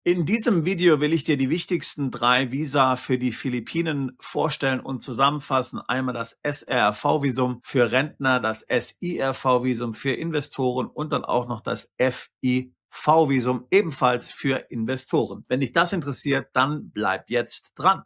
In diesem Video will ich dir die wichtigsten 3 Visa für die Philippinen vorstellen und zusammenfassen. Einmal das SRV-Visum für Rentner, das SIRV-Visum für Investoren und dann auch noch das FIV-Visum ebenfalls für Investoren. Wenn dich das interessiert, dann bleib jetzt dran.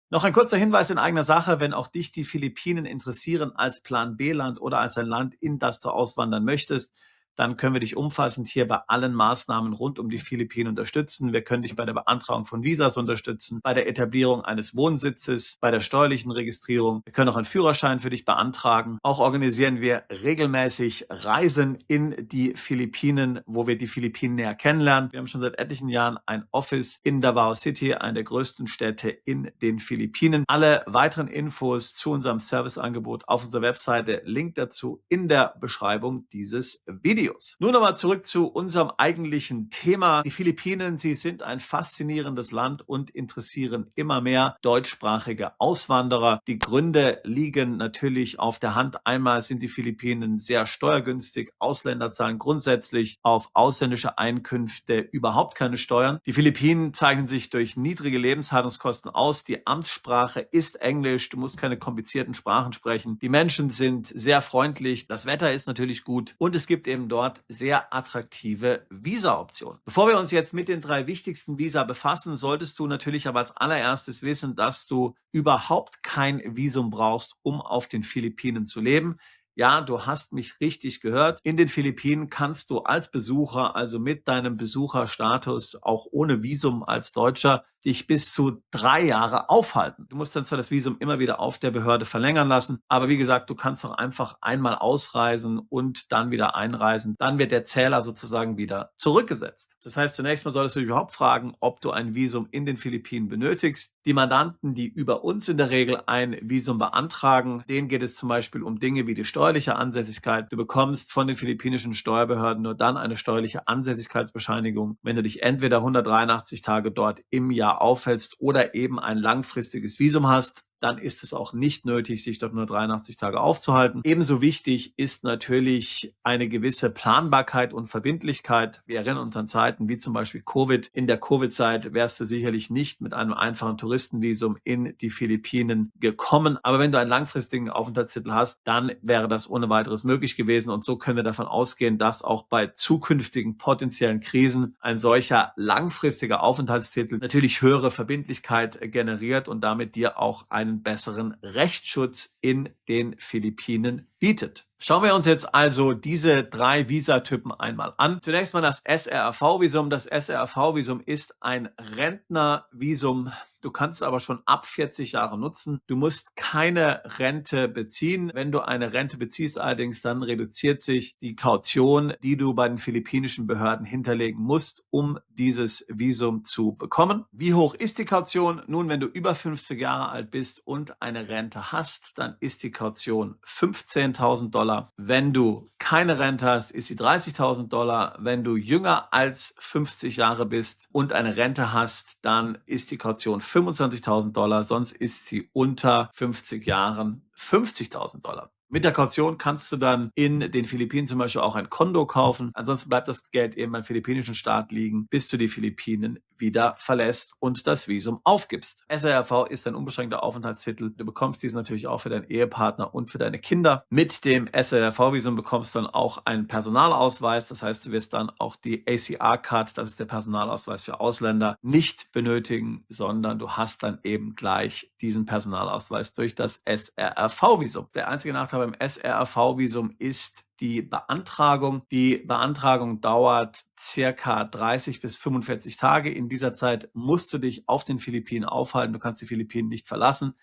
Noch ein kurzer Hinweis in eigener Sache, wenn auch dich die Philippinen interessieren als Plan B-Land oder als ein Land, in das du auswandern möchtest, dann können wir dich umfassend hier bei allen Maßnahmen rund um die Philippinen unterstützen. Wir können dich bei der Beantragung von Visas unterstützen, bei der Etablierung eines Wohnsitzes, bei der steuerlichen Registrierung. Wir können auch einen Führerschein für dich beantragen. Auch organisieren wir regelmäßig Reisen in die Philippinen, wo wir die Philippinen näher kennenlernen. Wir haben schon seit etlichen Jahren ein Office in Davao City, einer der größten Städte in den Philippinen. Alle weiteren Infos zu unserem Serviceangebot auf unserer Webseite, Link dazu in der Beschreibung dieses Videos. Nun aber zurück zu unserem eigentlichen Thema. Die Philippinen, sie sind ein faszinierendes Land und interessieren immer mehr deutschsprachige Auswanderer. Die Gründe liegen natürlich auf der Hand. Einmal sind die Philippinen sehr steuergünstig. Ausländer zahlen grundsätzlich auf ausländische Einkünfte überhaupt keine Steuern. Die Philippinen zeichnen sich durch niedrige Lebenshaltungskosten aus. Die Amtssprache ist Englisch. Du musst keine komplizierten Sprachen sprechen. Die Menschen sind sehr freundlich. Das Wetter ist natürlich gut und es gibt eben dort sehr attraktive Visa-Optionen. Bevor wir uns jetzt mit den 3 wichtigsten Visa befassen, solltest du natürlich aber als allererstes wissen, dass du überhaupt kein Visum brauchst, um auf den Philippinen zu leben. Ja, du hast mich richtig gehört. In den Philippinen kannst du als Besucher, also mit deinem Besucherstatus, auch ohne Visum als Deutscher, dich bis zu 3 Jahre aufhalten. Du musst dann zwar das Visum immer wieder auf der Behörde verlängern lassen, aber wie gesagt, du kannst auch einfach einmal ausreisen und dann wieder einreisen. Dann wird der Zähler sozusagen wieder zurückgesetzt. Das heißt, zunächst mal solltest du dich überhaupt fragen, ob du ein Visum in den Philippinen benötigst. Die Mandanten, die über uns in der Regel ein Visum beantragen, denen geht es zum Beispiel um Dinge wie die steuerliche Ansässigkeit. Du bekommst von den philippinischen Steuerbehörden nur dann eine steuerliche Ansässigkeitsbescheinigung, wenn du dich entweder 183 Tage dort im Jahr aufhältst oder eben ein langfristiges Visum hast. Dann ist es auch nicht nötig, sich dort nur 83 Tage aufzuhalten. Ebenso wichtig ist natürlich eine gewisse Planbarkeit und Verbindlichkeit. Wir erinnern uns an Zeiten wie zum Beispiel Covid. In der Covid-Zeit wärst du sicherlich nicht mit einem einfachen Touristenvisum in die Philippinen gekommen. Aber wenn du einen langfristigen Aufenthaltstitel hast, dann wäre das ohne weiteres möglich gewesen. Und so können wir davon ausgehen, dass auch bei zukünftigen potenziellen Krisen ein solcher langfristiger Aufenthaltstitel natürlich höhere Verbindlichkeit generiert und damit dir auch einen besseren Rechtsschutz in den Philippinen bietet. Schauen wir uns jetzt also diese 3 Visatypen einmal an. Zunächst mal das SRV-Visum. Das SRV-Visum ist ein Rentnervisum. Du kannst es aber schon ab 40 Jahre nutzen. Du musst keine Rente beziehen. Wenn du eine Rente beziehst allerdings, dann reduziert sich die Kaution, die du bei den philippinischen Behörden hinterlegen musst, um dieses Visum zu bekommen. Wie hoch ist die Kaution? Nun, wenn du über 50 Jahre alt bist und eine Rente hast, dann ist die Kaution $15.000. Wenn du keine Rente hast, ist sie $30.000. Wenn du jünger als 50 Jahre bist und eine Rente hast, dann ist die Kaution $25.000, sonst ist sie unter 50 Jahren $50.000. Mit der Kaution kannst du dann in den Philippinen zum Beispiel auch ein Kondo kaufen. Ansonsten bleibt das Geld eben beim philippinischen Staat liegen, bis du die Philippinen wieder verlässt und das Visum aufgibst. SRV ist ein unbeschränkter Aufenthaltstitel. Du bekommst diesen natürlich auch für deinen Ehepartner und für deine Kinder. Mit dem SRV-Visum bekommst du dann auch einen Personalausweis. Das heißt, du wirst dann auch die ACR-Card, das ist der Personalausweis für Ausländer, nicht benötigen, sondern du hast dann eben gleich diesen Personalausweis durch das SRV-Visum. Der einzige Nachteil beim SRV-Visum ist die Beantragung. Die Beantragung dauert circa 30 bis 45 Tage. In dieser Zeit musst du dich auf den Philippinen aufhalten. Du kannst die Philippinen nicht verlassen,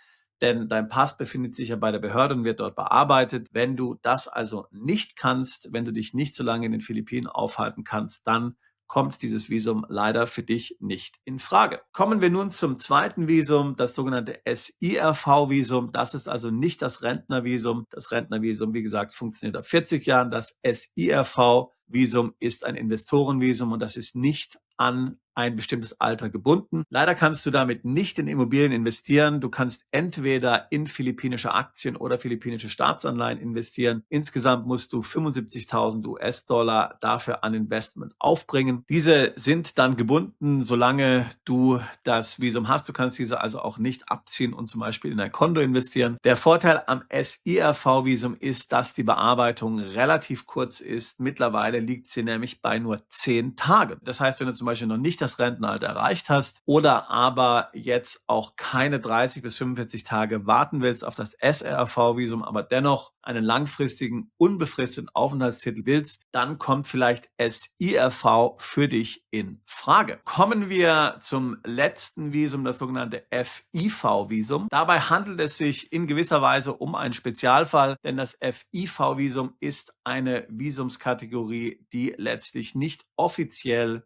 denn dein Pass befindet sich ja bei der Behörde und wird dort bearbeitet. Wenn du das also nicht kannst, wenn du dich nicht so lange in den Philippinen aufhalten kannst, dann kommt dieses Visum leider für dich nicht in Frage. Kommen wir nun zum zweiten Visum, das sogenannte SIRV-Visum. Das ist also nicht das Rentnervisum. Das Rentnervisum, wie gesagt, funktioniert ab 40 Jahren. Das SIRV-Visum ist ein Investorenvisum und das ist nicht an ein bestimmtes Alter gebunden. Leider kannst du damit nicht in Immobilien investieren. Du kannst entweder in philippinische Aktien oder philippinische Staatsanleihen investieren. Insgesamt musst du 75.000 US-Dollar dafür an Investment aufbringen. Diese sind dann gebunden, solange du das Visum hast. Du kannst diese also auch nicht abziehen und zum Beispiel in ein Konto investieren. Der Vorteil am SIRV-Visum ist, dass die Bearbeitung relativ kurz ist. Mittlerweile liegt sie nämlich bei nur 10 Tagen. Das heißt, wenn du zum Beispiel noch nicht das Rentenalter erreicht hast oder aber jetzt auch keine 30 bis 45 Tage warten willst auf das SRV-Visum, aber dennoch einen langfristigen, unbefristeten Aufenthaltstitel willst, dann kommt vielleicht SIRV für dich in Frage. Kommen wir zum letzten Visum, das sogenannte FIV-Visum. Dabei handelt es sich in gewisser Weise um einen Spezialfall, denn das FIV-Visum ist eine Visumskategorie, die letztlich nicht offiziell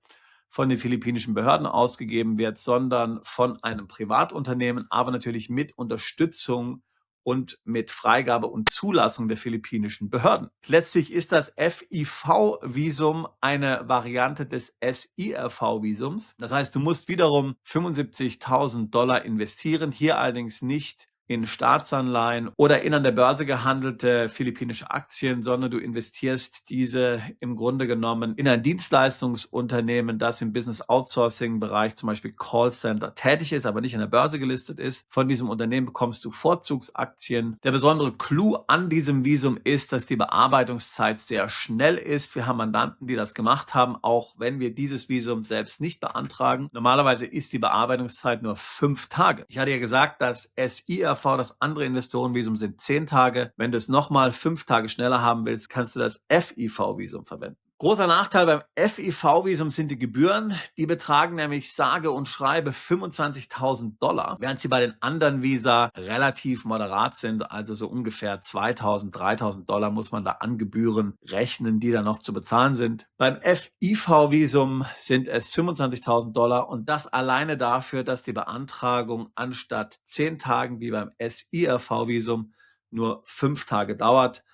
von den philippinischen Behörden ausgegeben wird, sondern von einem Privatunternehmen, aber natürlich mit Unterstützung und mit Freigabe und Zulassung der philippinischen Behörden. Letztlich ist das FIV-Visum eine Variante des SIRV-Visums. Das heißt, du musst wiederum 75.000 Dollar investieren, hier allerdings nicht in Staatsanleihen oder in an der Börse gehandelte philippinische Aktien, sondern du investierst diese im Grunde genommen in ein Dienstleistungsunternehmen, das im Business Outsourcing Bereich, zum Beispiel Callcenter, tätig ist, aber nicht an der Börse gelistet ist. Von diesem Unternehmen bekommst du Vorzugsaktien. Der besondere Clou an diesem Visum ist, dass die Bearbeitungszeit sehr schnell ist. Wir haben Mandanten, die das gemacht haben, auch wenn wir dieses Visum selbst nicht beantragen. Normalerweise ist die Bearbeitungszeit nur 5 Tage. Ich hatte ja gesagt, dass SIRV, das andere Investorenvisum, sind 10 Tage. Wenn du es nochmal 5 Tage schneller haben willst, kannst du das FIV-Visum verwenden. Großer Nachteil beim FIV-Visum sind die Gebühren. Die betragen nämlich sage und schreibe 25.000 Dollar, während sie bei den anderen Visa relativ moderat sind. Also so ungefähr 2.000, 3.000 Dollar muss man da an Gebühren rechnen, die da noch zu bezahlen sind. Beim FIV-Visum sind es 25.000 Dollar und das alleine dafür, dass die Beantragung anstatt 10 Tagen wie beim SIRV-Visum nur 5 Tage dauert.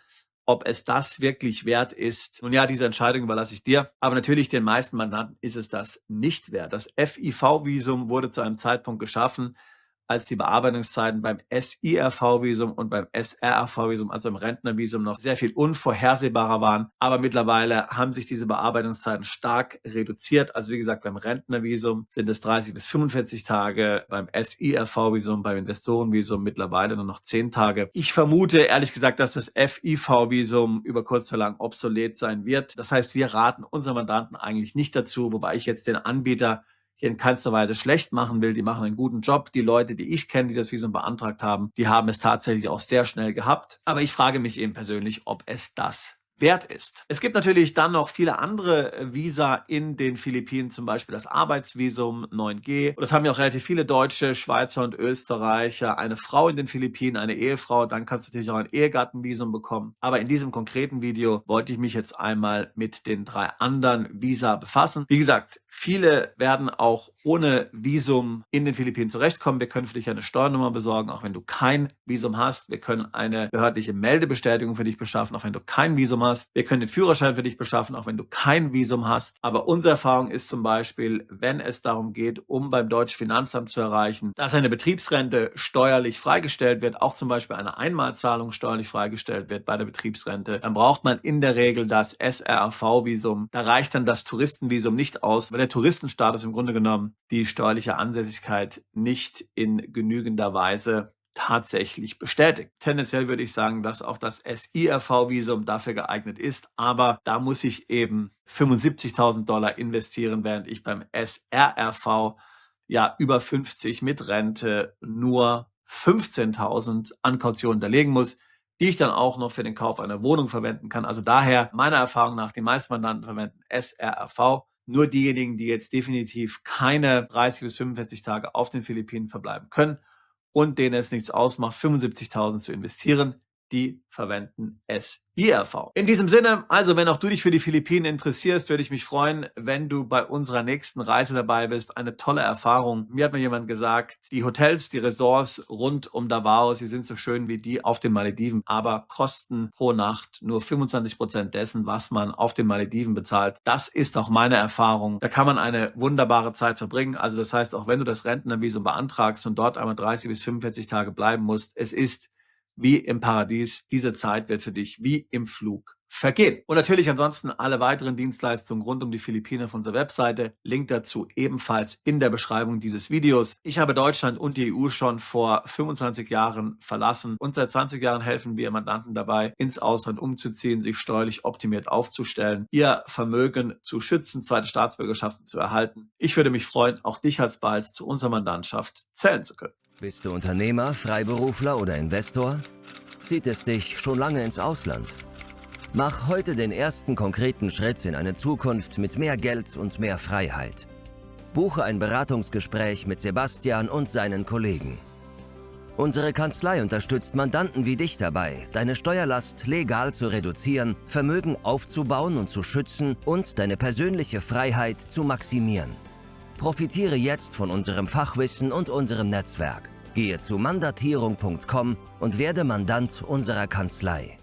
Ob es das wirklich wert ist, nun ja, diese Entscheidung überlasse ich dir. Aber natürlich, den meisten Mandanten ist es das nicht wert. Das FIV-Visum wurde zu einem Zeitpunkt geschaffen, als die Bearbeitungszeiten beim SIRV-Visum und beim SRV-Visum, also im Rentnervisum, noch sehr viel unvorhersehbarer waren. Aber mittlerweile haben sich diese Bearbeitungszeiten stark reduziert. Also wie gesagt, beim Rentnervisum sind es 30 bis 45 Tage, beim SIRV-Visum, beim Investorenvisum mittlerweile nur noch 10 Tage. Ich vermute ehrlich gesagt, dass das FIV-Visum über kurz oder lang obsolet sein wird. Das heißt, wir raten unseren Mandanten eigentlich nicht dazu, wobei ich jetzt den Anbieter hier in keinster Weise schlecht machen will. Die machen einen guten Job. Die Leute, die ich kenne, die das Visum beantragt haben, die haben es tatsächlich auch sehr schnell gehabt. Aber ich frage mich eben persönlich, ob es das wert ist. Es gibt natürlich dann noch viele andere Visa in den Philippinen, zum Beispiel das Arbeitsvisum 9G. Und das haben ja auch relativ viele Deutsche, Schweizer und Österreicher. Eine Frau in den Philippinen, eine Ehefrau, dann kannst du natürlich auch ein Ehegattenvisum bekommen. Aber in diesem konkreten Video wollte ich mich jetzt einmal mit den 3 anderen Visa befassen. Wie gesagt, viele werden auch ohne Visum in den Philippinen zurechtkommen. Wir können für dich eine Steuernummer besorgen, auch wenn du kein Visum hast. Wir können eine behördliche Meldebestätigung für dich beschaffen, auch wenn du kein Visum hast. Wir können den Führerschein für dich beschaffen, auch wenn du kein Visum hast. Aber unsere Erfahrung ist zum Beispiel, wenn es darum geht, um beim deutschen Finanzamt zu erreichen, dass eine Betriebsrente steuerlich freigestellt wird, auch zum Beispiel eine Einmalzahlung steuerlich freigestellt wird bei der Betriebsrente, dann braucht man in der Regel das SRV-Visum. Da reicht dann das Touristenvisum nicht aus, weil der Touristenstatus im Grunde genommen die steuerliche Ansässigkeit nicht in genügender Weise tatsächlich bestätigt. Tendenziell würde ich sagen, dass auch das SIRV-Visum dafür geeignet ist, aber da muss ich eben 75.000 Dollar investieren, während ich beim SRRV ja über 50 mit Rente nur 15.000 an Kaution hinterlegen muss, die ich dann auch noch für den Kauf einer Wohnung verwenden kann. Also daher, meiner Erfahrung nach, die meisten Mandanten verwenden SRRV. Nur diejenigen, die jetzt definitiv keine 30 bis 45 Tage auf den Philippinen verbleiben können und denen es nichts ausmacht, 75.000 zu investieren, die verwenden SIRV. In diesem Sinne, also wenn auch du dich für die Philippinen interessierst, würde ich mich freuen, wenn du bei unserer nächsten Reise dabei bist. Eine tolle Erfahrung. Mir hat mir jemand gesagt, die Hotels, die Resorts rund um Davao, sie sind so schön wie die auf den Malediven, aber kosten pro Nacht nur 25% dessen, was man auf den Malediven bezahlt. Das ist auch meine Erfahrung. Da kann man eine wunderbare Zeit verbringen. Also das heißt, auch wenn du das Rentnervisum beantragst und dort einmal 30 bis 45 Tage bleiben musst, es ist wie im Paradies. Diese Zeit wird für dich wie im Flug vergehen. Und natürlich ansonsten alle weiteren Dienstleistungen rund um die Philippinen auf unserer Webseite. Link dazu ebenfalls in der Beschreibung dieses Videos. Ich habe Deutschland und die EU schon vor 25 Jahren verlassen und seit 20 Jahren helfen wir Mandanten dabei, ins Ausland umzuziehen, sich steuerlich optimiert aufzustellen, ihr Vermögen zu schützen, zweite Staatsbürgerschaften zu erhalten. Ich würde mich freuen, auch dich alsbald zu unserer Mandantschaft zählen zu können. Bist du Unternehmer, Freiberufler oder Investor? Zieht es dich schon lange ins Ausland? Mach heute den ersten konkreten Schritt in eine Zukunft mit mehr Geld und mehr Freiheit. Buche ein Beratungsgespräch mit Sebastian und seinen Kollegen. Unsere Kanzlei unterstützt Mandanten wie dich dabei, deine Steuerlast legal zu reduzieren, Vermögen aufzubauen und zu schützen und deine persönliche Freiheit zu maximieren. Profitiere jetzt von unserem Fachwissen und unserem Netzwerk. Gehe zu mandatierung.com und werde Mandant unserer Kanzlei.